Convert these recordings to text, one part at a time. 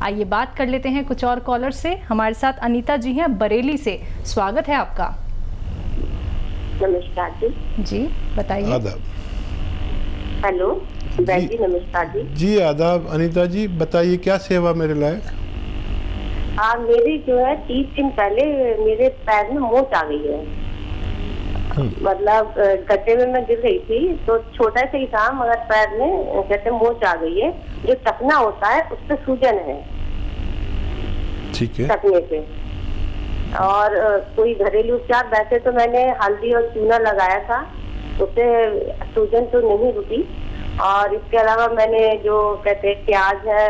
आइए बात कर लेते हैं कुछ और कॉलर से। हमारे साथ अनीता जी हैं बरेली से, स्वागत है आपका। नमस्कार जी बताइए। आदाब। हेलो जी नमस्कार जी आदाब। अनीता जी बताइए क्या सेवा मेरे लायक। मेरी जो है 30 दिन पहले मेरे पैर में मोच आ गई है। मतलब गड्ढे में मैं गिर गई थी तो छोटा सा ही था, मगर पैर में कहते मोच आ गई है। जो टखना होता है उस पर सूजन है। ठीक है। टखने पे और कोई घरेलू उपचार, वैसे तो मैंने हल्दी और चूना लगाया था, उससे सूजन तो नहीं रुकी। और इसके अलावा मैंने जो कहते हैं प्याज है,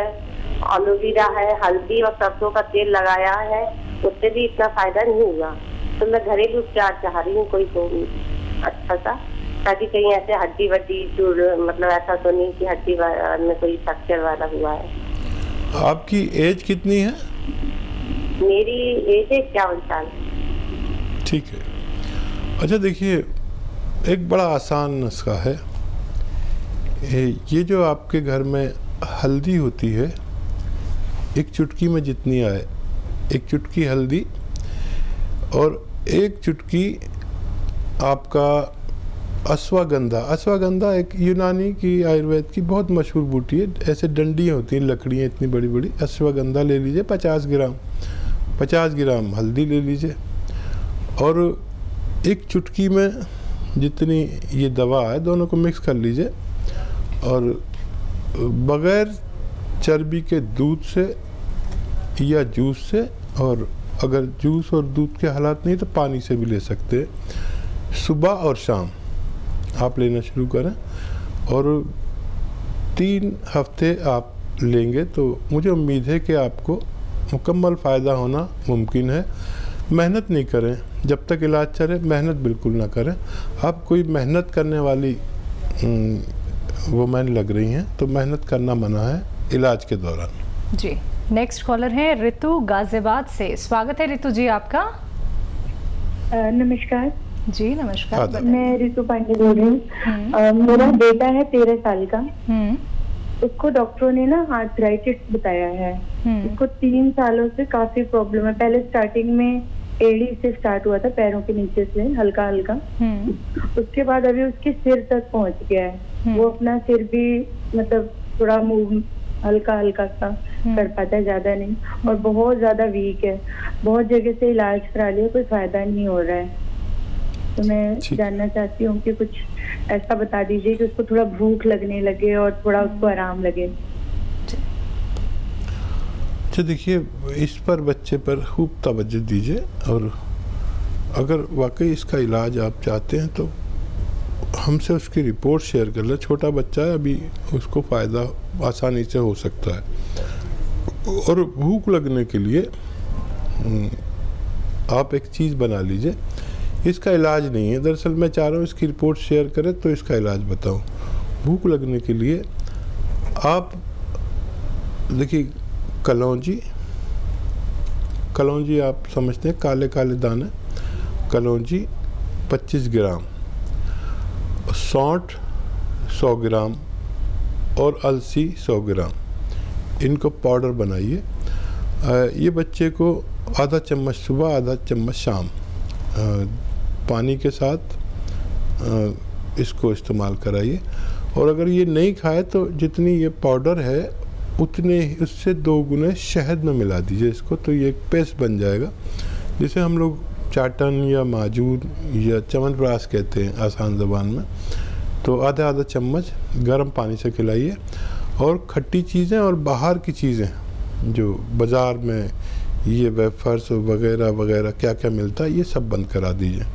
एलोवेरा है, हल्दी और सरसों का तेल लगाया है, उससे भी इतना फायदा नहीं हुआ। तो मैं घरेलू उपचार चाह रही हूँ कोई तो अच्छा सा, ताकि कहीं ऐसे हड्डी वड्डी चूर, मतलब ऐसा तो नहीं कि हड्डी में कोई फ्रैक्चर वाला हुआ है। आपकी एज कितनी है? मेरी एज है 51 साल। ठीक है। अच्छा देखिए, एक बड़ा आसान नुस्खा है। ये जो आपके घर में हल्दी होती है, एक चुटकी में जितनी आए, एक चुटकी हल्दी और एक चुटकी आपका अश्वगंधा। अश्वगंधा एक यूनानी की, आयुर्वेद की बहुत मशहूर बूटी है। ऐसे डंडियाँ होती हैं, लकड़ियाँ इतनी बड़ी बड़ी। अश्वगंधा ले लीजिए 50 ग्राम, 50 ग्राम हल्दी ले लीजिए और एक चुटकी में जितनी ये दवा है, दोनों को मिक्स कर लीजिए और बग़ैर चर्बी के दूध से या जूस से, और अगर जूस और दूध के हालात नहीं तो पानी से भी ले सकते हैं। सुबह और शाम आप लेना शुरू करें और 3 हफ्ते आप लेंगे तो मुझे उम्मीद है कि आपको मुकम्मल फ़ायदा होना मुमकिन है। मेहनत नहीं करें, जब तक इलाज चले मेहनत बिल्कुल ना करें। आप कोई मेहनत करने वाली वुमेन लग रही हैं तो मेहनत करना मना है इलाज के दौरान। जी नेक्स्ट कॉलर है ऋतु गाजियाबाद से, स्वागत है ऋतु जी आपका। नमस्कार जी। नमस्कार। मैं ऋतु पांडे बोल रही हूँ। मेरा बेटा है 13 साल का। उसको डॉक्टरों ने ना आर्थराइटिस बताया है। उसको 3 सालों से काफी प्रॉब्लम है। पहले स्टार्टिंग में एड़ी से स्टार्ट हुआ था, पैरों के नीचे से हल्का हल्का। उसके बाद अभी उसके सिर तक पहुंच गया है। वो अपना सिर भी मतलब थोड़ा मूव हल्का हल्का सा कर पाता है, ज्यादा नहीं, और बहुत ज्यादा वीक है। बहुत जगह से इलाज करा लिया, कोई फायदा नहीं हो रहा है। तो मैं जानना चाहती हूँ कि कुछ ऐसा बता दीजिए कि उसको थोड़ा भूख लगने लगे और थोड़ा उसको आराम लगे। अच्छा देखिए, इस पर बच्चे पर खूब तवज्जो दीजिए और अगर वाकई इसका इलाज आप चाहते हैं तो हमसे उसकी रिपोर्ट शेयर कर लें। छोटा बच्चा है अभी, उसको फ़ायदा आसानी से हो सकता है। और भूख लगने के लिए आप एक चीज़ बना लीजिए। इसका इलाज नहीं है, दरअसल मैं चाह रहा हूँ इसकी रिपोर्ट शेयर करें तो इसका इलाज बताऊँ। भूख लगने के लिए आप देखिए, कलौंजी आप समझते हैं, काले काले दाने, कलौंजी 25 ग्राम, सौंठ 100 ग्राम और अलसी 100 ग्राम, इनको पाउडर बनाइए। ये बच्चे को आधा चम्मच सुबह, आधा चम्मच शाम पानी के साथ इसको इस्तेमाल कराइए। और अगर ये नहीं खाए तो जितनी ये पाउडर है उतने उससे 2 गुने शहद में मिला दीजिए इसको, तो ये एक पेस्ट बन जाएगा, जिसे हम लोग चाटन या माजून या च्यवनप्राश कहते हैं आसान ज़बान में। तो आधा आधा चम्मच गर्म पानी से खिलाइए। और खट्टी चीज़ें और बाहर की चीज़ें जो बाज़ार में ये वेफर्स वगैरह वगैरह क्या क्या मिलता है, ये सब बंद करा दीजिए।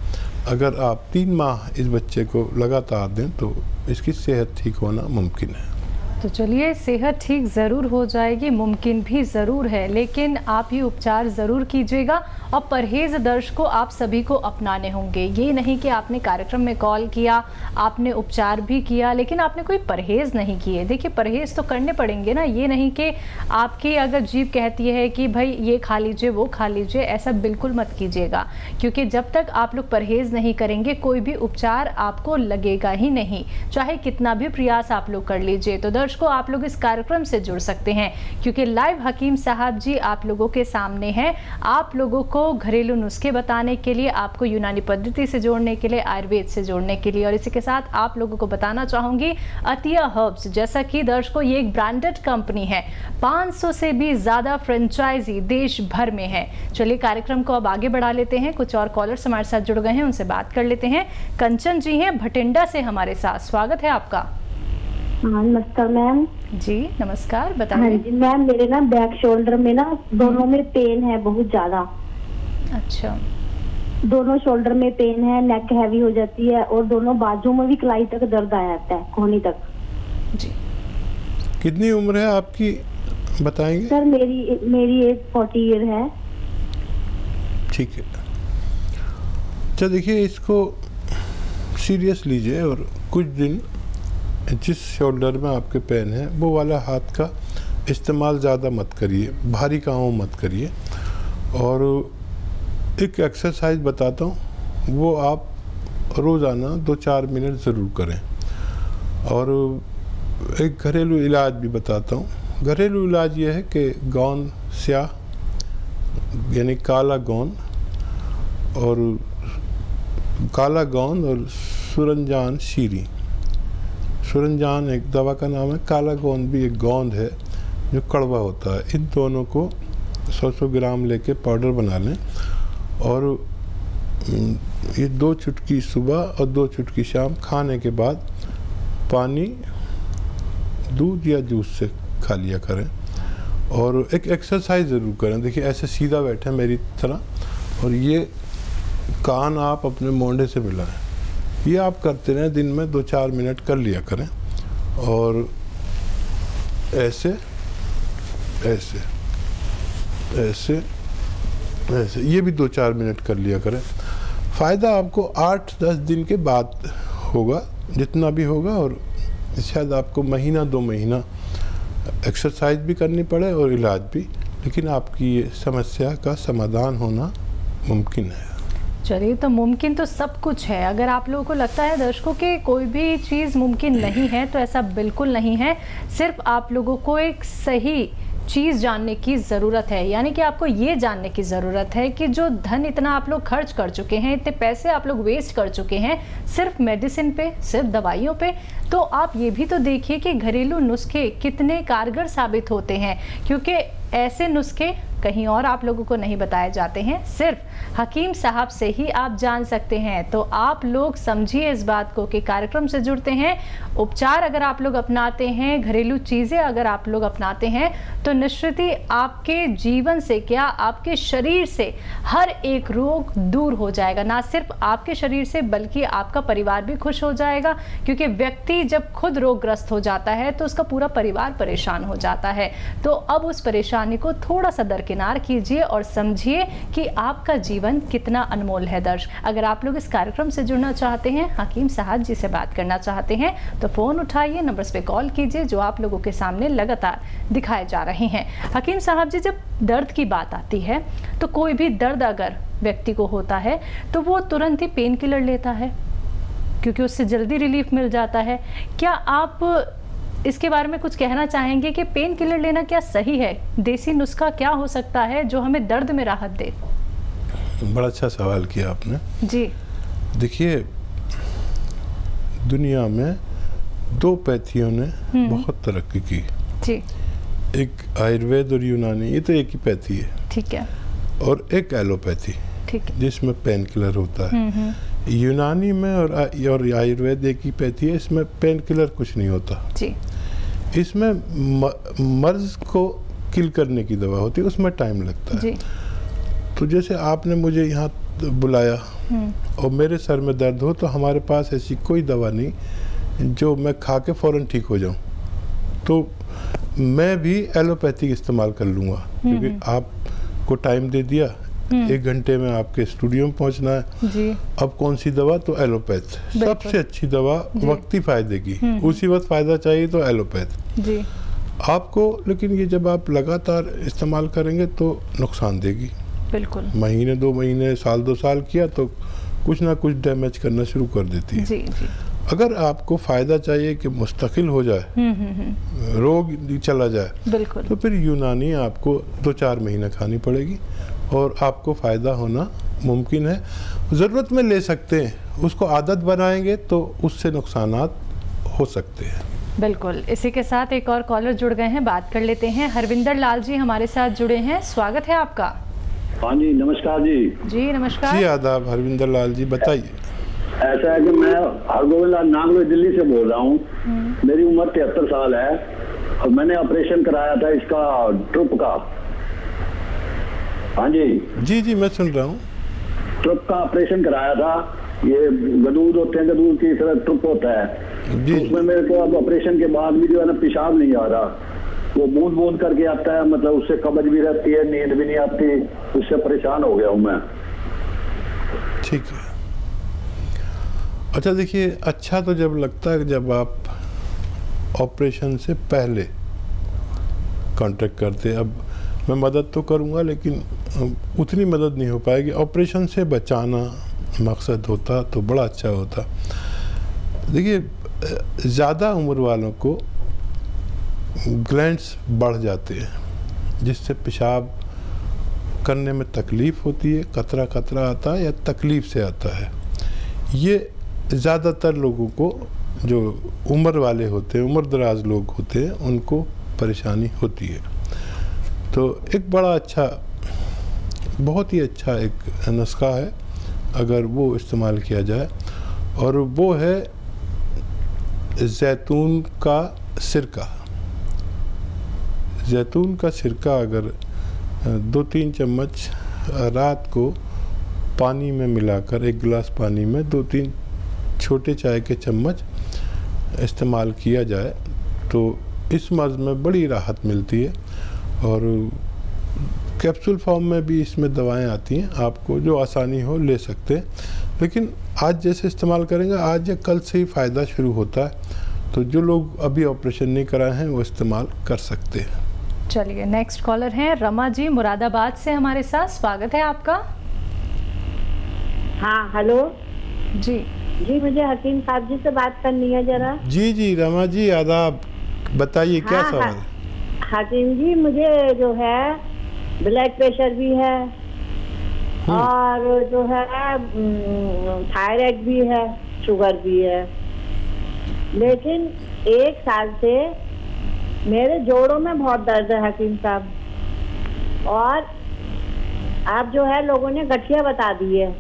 अगर आप 3 माह इस बच्चे को लगातार दें तो इसकी सेहत ठीक होना मुमकिन है। तो चलिए, सेहत ठीक ज़रूर हो जाएगी, मुमकिन भी ज़रूर है, लेकिन आप ये उपचार ज़रूर कीजिएगा और परहेज दर्शकों आप सभी को अपनाने होंगे। ये नहीं कि आपने कार्यक्रम में कॉल किया, आपने उपचार भी किया, लेकिन आपने कोई परहेज नहीं किए। देखिए परहेज तो करने पड़ेंगे ना, ये नहीं कि आपकी अगर जीभ कहती है कि भाई ये खा लीजिए वो खा लीजिए, ऐसा बिल्कुल मत कीजिएगा, क्योंकि जब तक आप लोग परहेज नहीं करेंगे कोई भी उपचार आपको लगेगा ही नहीं, चाहे कितना भी प्रयास आप लोग कर लीजिए। तो दर्शकों आप लोग इस कार्यक्रम से जुड़ सकते हैं, क्योंकि लाइव हकीम साहब जी आप लोगों के सामने हैं, आप लोगों को घरेलू नुस्खे बताने के लिए, आपको यूनानी पद्धति से जोड़ने के लिए, आयुर्वेद से जोड़ने के लिए। और इसी के साथ आप लोगों को बताना चाहूंगी अतिया हर्ब्स, जैसा कि दर्शकों ये एक ब्रांडेड कंपनी है, 500 से भी ज्यादा फ्रेंचाइजी देश भर में है। चलिए कार्यक्रम को अब आगे बढ़ा लेते हैं, कुछ और कॉलर्स हमारे साथ जुड़ गए हैं, उनसे बात कर लेते हैं। कंचन जी हैं भटिंडा से हमारे साथ, स्वागत है आपका। नमस्कार मैम। जी नमस्कार, बताइए। हाँ जी मैम, मेरे ना बैक शोल्डर में ना दोनों में पेन है बहुत ज्यादा। अच्छा, दोनों शोल्डर में पेन है, नेक हैवी हो जाती है और दोनों बाजू में भी कलाई तक दर्द आ जाता है, कोहनी तक। जी। कितनी उम्र है आपकी बताएंगे? सर मेरी एज 40 ईयर है। ठीक है, अच्छा देखिए इसको सीरियस लीजिए और कुछ दिन जिस शोल्डर में आपके पेन है वो वाला हाथ का इस्तेमाल ज़्यादा मत करिए, भारी काम मत करिए। और एक एक्सरसाइज बताता हूँ, वो आप रोज़ाना 2-4 मिनट ज़रूर करें। और एक घरेलू इलाज भी बताता हूँ। घरेलू इलाज ये है कि गोंद स्याह यानी काला गोंद और सुरंजान शीरी। सुरंजान एक दवा का नाम है, काला गोंद भी एक गोंद है जो कड़वा होता है। इन दोनों को 100 ग्राम लेके पाउडर बना लें और ये 2 चुटकी सुबह और 2 चुटकी शाम खाने के बाद पानी दूध या जूस से खा लिया करें। और एक एक्सरसाइज ज़रूर करें। देखिए ऐसे सीधा बैठे मेरी तरह और ये कान आप अपने मोंढे से मिलाएं। ये आप करते रहें, दिन में 2-4 मिनट कर लिया करें। और ऐसे ऐसे ऐसे ऐसे ये भी 2-4 मिनट कर लिया करें। फ़ायदा आपको 8-10 दिन के बाद होगा, जितना भी होगा। और शायद आपको महीना 2 महीना एक्सरसाइज भी करनी पड़े और इलाज भी, लेकिन आपकी ये समस्या का समाधान होना मुमकिन है। चलिए, तो मुमकिन तो सब कुछ है। अगर आप लोगों को लगता है दर्शकों कि कोई भी चीज़ मुमकिन नहीं है, तो ऐसा बिल्कुल नहीं है। सिर्फ आप लोगों को एक सही चीज़ जानने की ज़रूरत है, यानी कि आपको ये जानने की ज़रूरत है कि जो धन इतना आप लोग खर्च कर चुके हैं, इतने पैसे आप लोग वेस्ट कर चुके हैं सिर्फ मेडिसिन पे, सिर्फ दवाइयों पे, तो आप ये भी तो देखिए कि घरेलू नुस्खे कितने कारगर साबित होते हैं। क्योंकि ऐसे नुस्खे कहीं और आप लोगों को नहीं बताए जाते हैं, सिर्फ हकीम साहब से ही आप जान सकते हैं। तो आप लोग समझिए इस बात को कि कार्यक्रम से जुड़ते हैं, उपचार अगर आप लोग अपनाते हैं, घरेलू चीज़ें अगर आप लोग अपनाते हैं, तो निश्चित ही आपके जीवन से क्या आपके शरीर से हर एक रोग दूर हो जाएगा। ना सिर्फ आपके शरीर से बल्कि आपका परिवार भी खुश हो जाएगा, क्योंकि व्यक्ति जब खुद रोगग्रस्त हो जाता है तो उसका पूरा परिवार परेशान हो जाता है। तो अब उस परेशानी को थोड़ा सा दरकिनार कीजिए और समझिए कि आपका जीवन कितना अनमोल है। दर्शक अगर आप लोग इस कार्यक्रम से जुड़ना चाहते हैं, हकीम साहब जी से बात करना चाहते हैं, तो फ़ोन उठाइए, नंबर्स पे कॉल कीजिए जो आप लोगों के सामने लगातार दिखाए जा रहे हैं। हकीम साहब जी, जब दर्द की बात आती है तो कोई भी दर्द अगर व्यक्ति को होता है तो वो तुरंत ही पेन किलर लेता है, क्योंकि उससे जल्दी रिलीफ मिल जाता है। क्या आप इसके बारे में कुछ कहना चाहेंगे कि पेन किलर लेना क्या सही है? देसी नुस्खा क्या हो सकता है जो हमें दर्द में राहत दे? बड़ा अच्छा सवाल किया आपने जी। देखिए दुनिया में 2 पैथियों ने बहुत तरक्की की जी। एक आयुर्वेद और यूनानी, ये तो एक ही पैथी है, ठीक है, और एक एलोपैथी, ठीक है, जिसमें पेन किलर होता है। यूनानी में और आयुर्वेद एक ही पैथी है, इसमें पेन किलर कुछ नहीं होता जी। इसमें मर्ज को किल करने की दवा होती है, उसमें टाइम लगता है जी। तो जैसे आपने मुझे यहाँ बुलाया और मेरे सर में दर्द हो, तो हमारे पास ऐसी कोई दवा नहीं जो मैं खा के फ़ौरन ठीक हो जाऊँ। तो मैं भी एलोपैथिक इस्तेमाल कर लूँगा, क्योंकि आपको टाइम दे दिया, 1 घंटे में आपके स्टूडियो में पहुंचना है जी। अब कौन सी दवा, तो एलोपैथ सबसे अच्छी दवा, वक्ती फायदे की, उसी वक्त फायदा चाहिए तो एलोपैथ जी आपको। लेकिन ये जब आप लगातार इस्तेमाल करेंगे तो नुकसान देगी, बिल्कुल। महीने 2 महीने, साल 2 साल किया तो कुछ ना कुछ डैमेज करना शुरू कर देती है। जी। अगर आपको फ़ायदा चाहिए कि मुस्तकिल हो जाए, रोग चला जाए, बिल्कुल, तो फिर यूनानी आपको 2-4 महीने खानी पड़ेगी और आपको फ़ायदा होना मुमकिन है। ज़रूरत में ले सकते हैं, उसको आदत बनाएंगे तो उससे नुकसानात हो सकते हैं। बिल्कुल। इसी के साथ एक और कॉलर जुड़ गए हैं, बात कर लेते हैं। हरविंदर लाल जी हमारे साथ जुड़े हैं, स्वागत है आपका। हाँ जी, नमस्कार जी। जी नमस्कार जी, आदाब। हरविंदर लाल जी बताइए। ऐसा है कि मैं हरगोविंद लाल नागलोई दिल्ली से बोल रहा हूँ। मेरी उम्र 73 साल है और मैंने ऑपरेशन कराया था इसका ट्रुप का। हाँ जी जी जी मैं सुन रहा हूँ। ट्रुप का ऑपरेशन कराया था। ये गदूद होते हैं, गदूद की तरह ट्रुप होता है जी। उसमें मेरे को अब ऑपरेशन के बाद भी जो है ना पेशाब नहीं आ रहा, वो बूंद बूंद करके आता है, मतलब उससे कब्ज भी रहती है, नींद भी नहीं आती, उससे परेशान हो गया हूँ मैं। ठीक है। अच्छा देखिए, अच्छा तो जब लगता है जब आप ऑपरेशन से पहले कांटेक्ट करते। अब मैं मदद तो करूंगा लेकिन उतनी मदद नहीं हो पाएगी। ऑपरेशन से बचाना मकसद होता तो बड़ा अच्छा होता। देखिए, ज़्यादा उम्र वालों को ग्लैंड्स बढ़ जाते हैं जिससे पेशाब करने में तकलीफ़ होती है, कतरा कतरा आता है या तकलीफ़ से आता है। ये ज़्यादातर लोगों को, जो उम्र वाले होते हैं, उम्र दराज लोग होते हैं, उनको परेशानी होती है। तो एक बड़ा अच्छा, बहुत ही अच्छा एक नुस्खा है अगर वो इस्तेमाल किया जाए, और वो है जैतून का सिरका। जैतून का सिरका अगर 2-3 चम्मच रात को पानी में मिलाकर, 1 गिलास पानी में 2-3 छोटे चाय के चम्मच इस्तेमाल किया जाए तो इस मर्ज़ में बड़ी राहत मिलती है। और कैप्सूल फॉर्म में भी इसमें दवाएं आती हैं, आपको जो आसानी हो ले सकते हैं। लेकिन आज जैसे इस्तेमाल करेंगे, आज या कल से ही फ़ायदा शुरू होता है। तो जो लोग अभी ऑपरेशन नहीं कराए हैं वो इस्तेमाल कर सकते हैं। चलिए, नेक्स्ट कॉलर हैं रमा जी मुरादाबाद से हमारे साथ, स्वागत है आपका। हाँ हेलो जी जी, मुझे हकीम साहब जी से बात करनी है जरा। जी जी रमा जी, आदाब। बताइए क्या सवाल। हकीम जी, मुझे जो है ब्लड प्रेशर भी है और जो है थायराइड भी है, शुगर भी है, लेकिन 1 साल से मेरे जोड़ों में बहुत दर्द है हकीम साहब। और आप जो है लोगों ने गठिया बता दी है।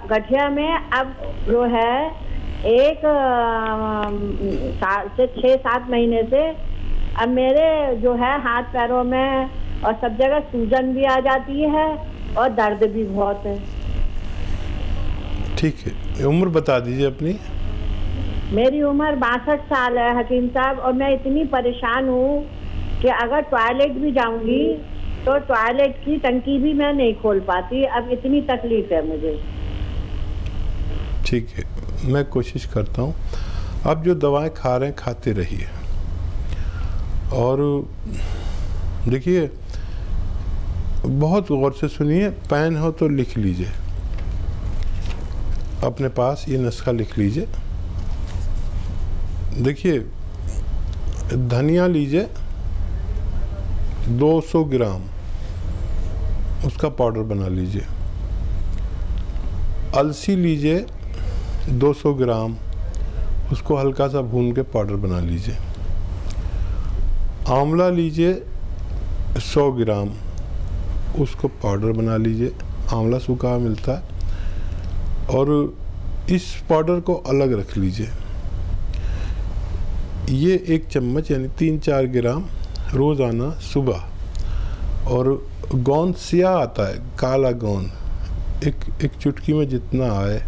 गठिया में अब जो है 1 साल से 6-7 महीने से अब मेरे जो है हाथ पैरों में और सब जगह सूजन भी आ जाती है और दर्द भी बहुत है। ठीक है, उम्र बता दीजिए अपनी। मेरी उम्र 62 साल है हकीम साहब, और मैं इतनी परेशान हूँ कि अगर टॉयलेट भी जाऊंगी तो टॉयलेट की टंकी भी मैं नहीं खोल पाती। अब इतनी तकलीफ है मुझे। ठीक है, मैं कोशिश करता हूँ। आप जो दवाएं खा रहे हैं खाते रहिए, और देखिए बहुत गौर से सुनिए। पेन हो तो लिख लीजिए, अपने पास ये नुस्खा लिख लीजिए। देखिए, धनिया लीजिए 200 ग्राम, उसका पाउडर बना लीजिए। अलसी लीजिए 200 ग्राम, उसको हल्का सा भून के पाउडर बना लीजिए। आंवला लीजिए 100 ग्राम, उसको पाउडर बना लीजिए। आंवला सूखा मिलता है, और इस पाउडर को अलग रख लीजिए। ये 1 चम्मच यानी 3-4 ग्राम रोज़ाना सुबह। और गोंद सिया आता है, काला गोंद, एक चुटकी में जितना आए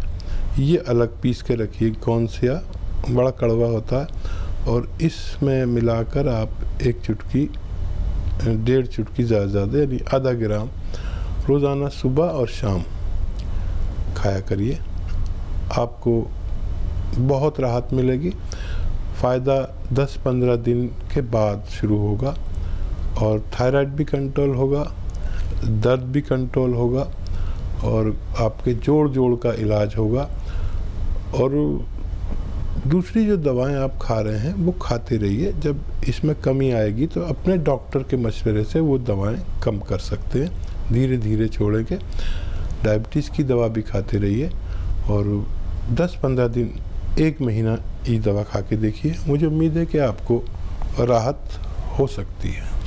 ये अलग पीस के रखिए। गोंद सिया बड़ा कड़वा होता है, और इसमें मिलाकर आप 1 चुटकी, 1.5 चुटकी ज़्यादा यानी आधा ग्राम रोज़ाना सुबह और शाम खाया करिए, आपको बहुत राहत मिलेगी। फ़ायदा 10-15 दिन के बाद शुरू होगा और थायराइड भी कंट्रोल होगा, दर्द भी कंट्रोल होगा और आपके जोड़ का इलाज होगा। और दूसरी जो दवाएं आप खा रहे हैं वो खाते रहिए, जब इसमें कमी आएगी तो अपने डॉक्टर के मशवरे से वो दवाएं कम कर सकते हैं, धीरे धीरे छोड़ेंगे। डायबिटीज़ की दवा भी खाते रहिए और 10-15 दिन, 1 महीना ये दवा खा के देखिए, मुझे उम्मीद है कि आपको राहत हो सकती है।